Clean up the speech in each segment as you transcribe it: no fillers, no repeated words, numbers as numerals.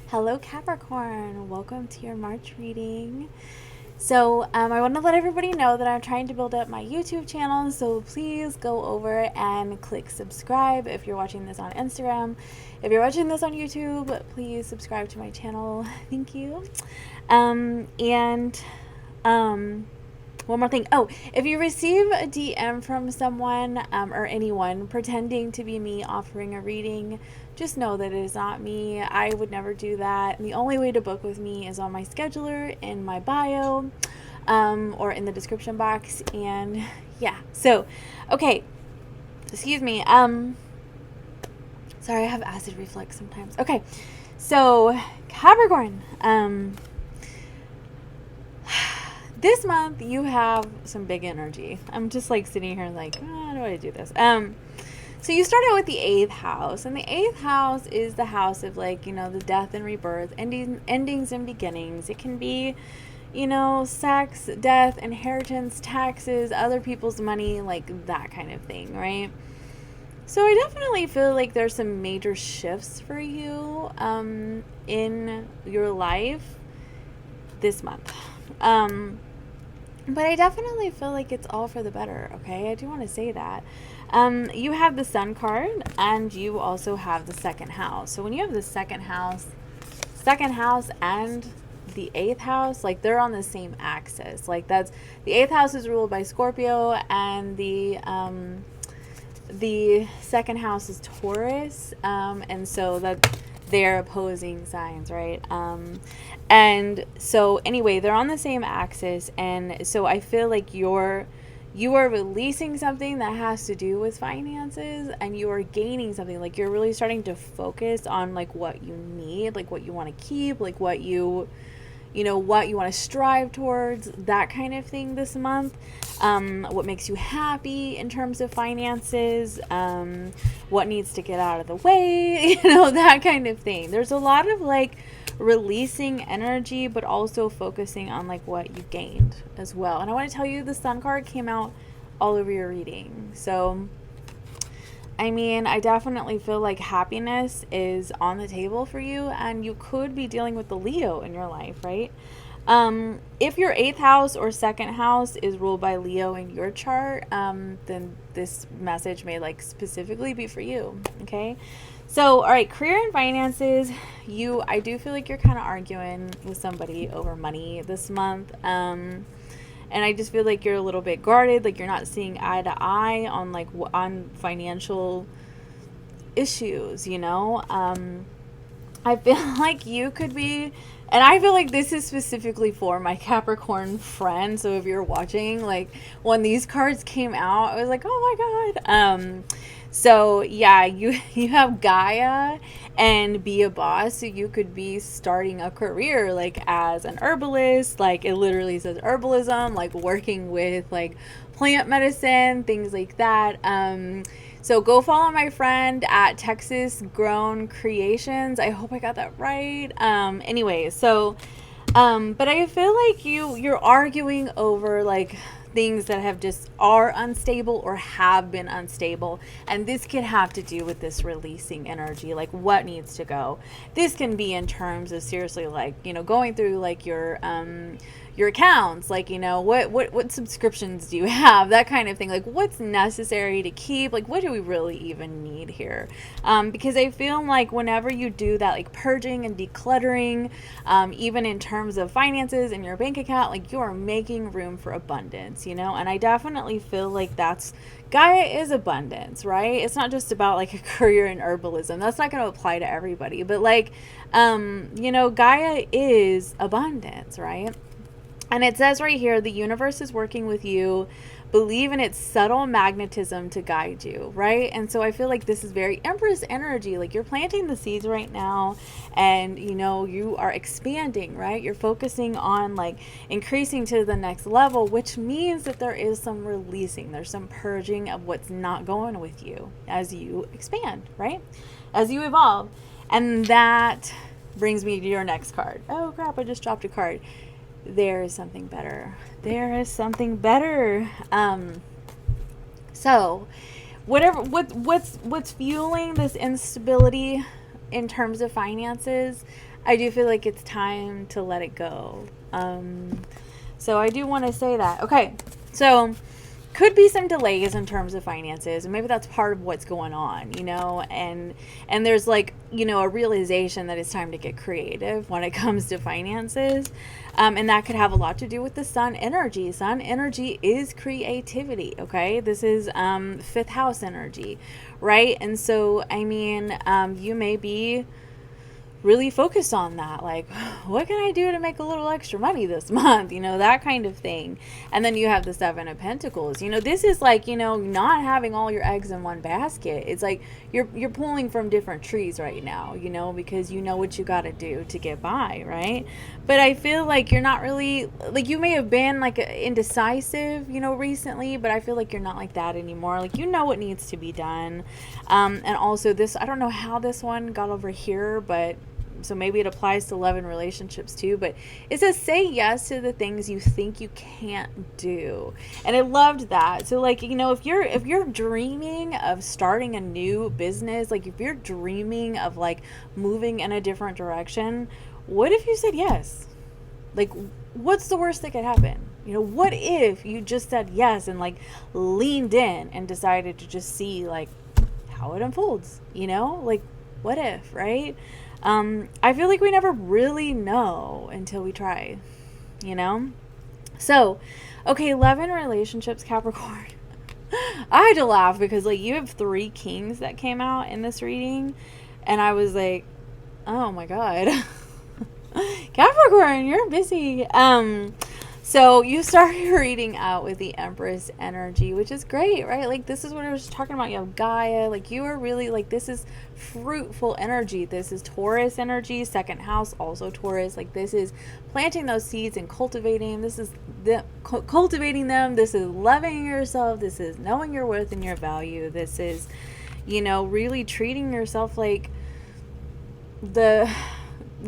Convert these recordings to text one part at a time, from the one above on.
Hello Capricorn, welcome to your March reading. So I want to let everybody know that I'm trying to build up my YouTube channel, so please go over and click subscribe if you're watching this on Instagram. If you're watching this on YouTube, please subscribe to my channel. Thank you. And one more thing. Oh, if you receive a DM from someone or anyone pretending to be me offering a reading, just know that it is not me. I would never do that. And the only way to book with me is on my scheduler in my bio or in the description box. And yeah, so, okay, excuse me. Sorry, I have acid reflux sometimes. Okay, so Capricorn, this month you have some big energy. I'm just like sitting here like, how do I do this? So you start out with the 8th house, and the 8th house is the house of, like, the death and rebirth, endings and beginnings. It can be, sex, death, inheritance, taxes, other people's money, like that kind of thing, right? So I definitely feel like there's some major shifts for you in your life this month. But I definitely feel like it's all for the better, okay? I do want to say that. You have the Sun card, and you also have the 2nd house. So when you have the second house and the 8th house, like, they're on the same axis. Like, that's, the 8th house is ruled by Scorpio, and the 2nd house is Taurus. And so that they're opposing signs, right? And so anyway, they're on the same axis, and so I feel like you are releasing something that has to do with finances, and you are gaining something. Like, you're really starting to focus on, like, what you need, like what you want to keep, like what you what you want to strive towards, that kind of thing this month. What makes you happy in terms of finances, what needs to get out of the way, that kind of thing. There's a lot of, like, releasing energy, but also focusing on, like, what you gained as well. And I want to tell you, the Sun card came out all over your reading. So I mean, I definitely feel like happiness is on the table for you, and you could be dealing with the Leo in your life, right? If your 8th house or 2nd house is ruled by Leo in your chart, then this message may, like, specifically be for you, okay? So, all right, career and finances, I do feel like you're kind of arguing with somebody over money this month. And I just feel like you're a little bit guarded, like you're not seeing eye to eye on, like, on financial issues, I feel like you could be, and I feel like this is specifically for my Capricorn friend. So if you're watching, like, when these cards came out, I was like, oh my God. So yeah, you have Gaia and Be a Boss. So you could be starting a career, like, as an herbalist. Like, it literally says herbalism, like working with, like, plant medicine, things like that. So go follow my friend at Texas Grown Creations. I hope I got that right. Anyway, so but I feel like you're arguing over, like, things that have just are unstable or have been unstable, and this could have to do with this releasing energy, like what needs to go. This can be in terms of, seriously, like, going through, like, your accounts, like, what subscriptions do you have, that kind of thing, like what's necessary to keep, like what do we really even need here, because I feel like whenever you do that, like, purging and decluttering, even in terms of finances in your bank account, like, you are making room for abundance, and I definitely feel like that's Gaia is abundance, right? It's not just about, like, a career in herbalism. That's not going to apply to everybody, but, like, Gaia is abundance, right? And it says right here, the universe is working with you. Believe in its subtle magnetism to guide you, right? And so I feel like this is very Empress energy. Like, you're planting the seeds right now, and, you are expanding, right? You're focusing on, like, increasing to the next level, which means that there is some releasing. There's some purging of what's not going with you as you expand, right? As you evolve. And that brings me to your next card. Oh, crap, I just dropped a card. There is something better. There is something better. So what's fueling this instability in terms of finances, I do feel like it's time to let it go. So I do want to say that. Okay, so could be some delays in terms of finances, and maybe that's part of what's going on, and there's like, a realization that it's time to get creative when it comes to finances. And that could have a lot to do with the sun energy. Sun energy is creativity. Okay, this is fifth house energy, right? And so I mean, you may be really focus on that, like, what can I do to make a little extra money this month, that kind of thing. And then you have the Seven of Pentacles. This is like, not having all your eggs in one basket. It's like you're pulling from different trees right now, because you know what you got to do to get by, right? But I feel like you're not really, like, you may have been like indecisive, recently, but I feel like you're not like that anymore. Like, what needs to be done. And also this, I don't know how this one got over here, but so maybe it applies to love and relationships too, but it says say yes to the things you think you can't do. And I loved that. So like, if you're dreaming of starting a new business, like if you're dreaming of like moving in a different direction, what if you said yes? Like, what's the worst that could happen? What if you just said yes and like leaned in and decided to just see like how it unfolds, like what if, right? I feel like we never really know until we try, So, okay, love and relationships, Capricorn. I had to laugh because like you have 3 kings that came out in this reading, and I was like, oh my God. Capricorn, you're busy. So you start your reading out with the Empress energy, which is great, right? Like this is what I was talking about. You have Gaia, like you are really like, this is fruitful energy. This is Taurus energy, second house, also Taurus. Like this is planting those seeds and cultivating. This is cultivating them. This is loving yourself. This is knowing your worth and your value. This is, really treating yourself like the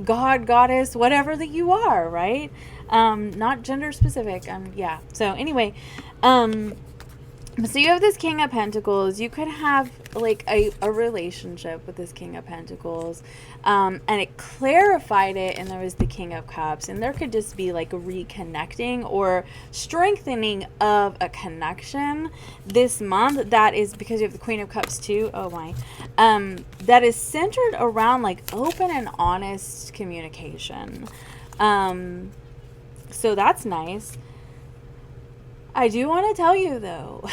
God, goddess, whatever that you are, right? Not gender specific. Yeah. So anyway, so you have this King of Pentacles. You could have like a relationship with this King of Pentacles, and it clarified it, and there was the King of Cups, and there could just be like a reconnecting or strengthening of a connection this month. That is because you have the Queen of Cups too. Oh my. That is centered around like open and honest communication. So that's nice. I do want to tell you though,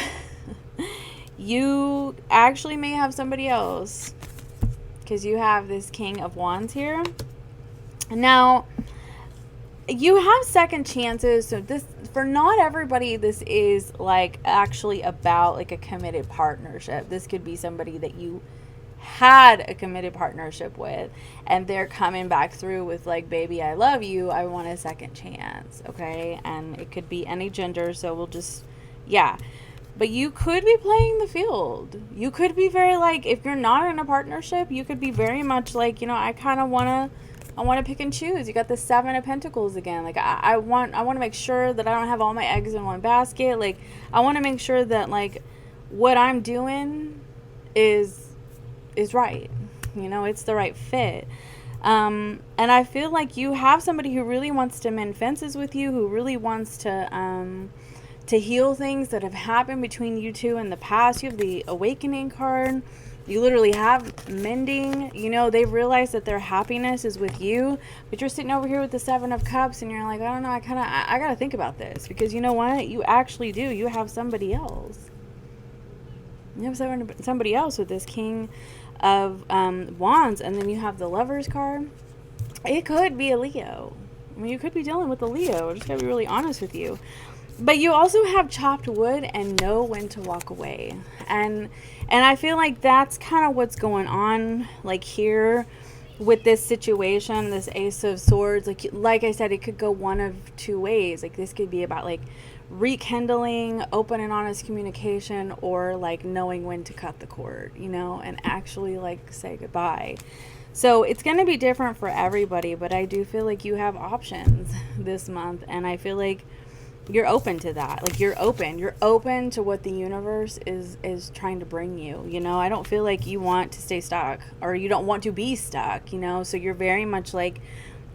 you actually may have somebody else, because you have this King of Wands here. Now, you have second chances. So this, for not everybody, this is like actually about like a committed partnership. This could be somebody that you had a committed partnership with, and they're coming back through with like, baby, I love you, I want a second chance. Okay. And it could be any gender, so we'll just, yeah. But you could be playing the field. You could be very like, if you're not in a partnership, you could be very much like, I kind of want to pick and choose. You got the Seven of Pentacles again. Like I want to make sure that I don't have all my eggs in one basket. Like I want to make sure that like what I'm doing is right. It's the right fit. And I feel like you have somebody who really wants to mend fences with you, who really wants to heal things that have happened between you two in the past. You have the Awakening card. You literally have mending. They realize that their happiness is with you, but you're sitting over here with the Seven of Cups, and you're like, I don't know, I got to think about this, because you know what? You actually do. You have somebody else. You have somebody else with this King of Wands, and then you have the Lovers card. It could be a Leo. I mean, you could be dealing with a Leo. I just gotta be really honest with you. But you also have chopped wood and know when to walk away. And I feel like that's kind of what's going on, like here with this situation, this Ace of Swords. Like I said, it could go one of two ways. Like this could be about like rekindling open and honest communication, or like knowing when to cut the cord, and actually like say goodbye. So it's going to be different for everybody, but I do feel like you have options this month, and I feel like you're open to that. Like you're open to what the universe is trying to bring you. You know, I don't feel like you want to stay stuck or you don't want to be stuck, you know. So you're very much like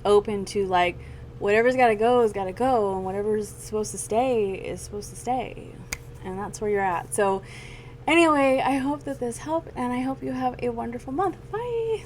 open to like whatever's got to go is got to go, and whatever's supposed to stay is supposed to stay. And that's where you're at. So anyway, I hope that this helped, and I hope you have a wonderful month. Bye.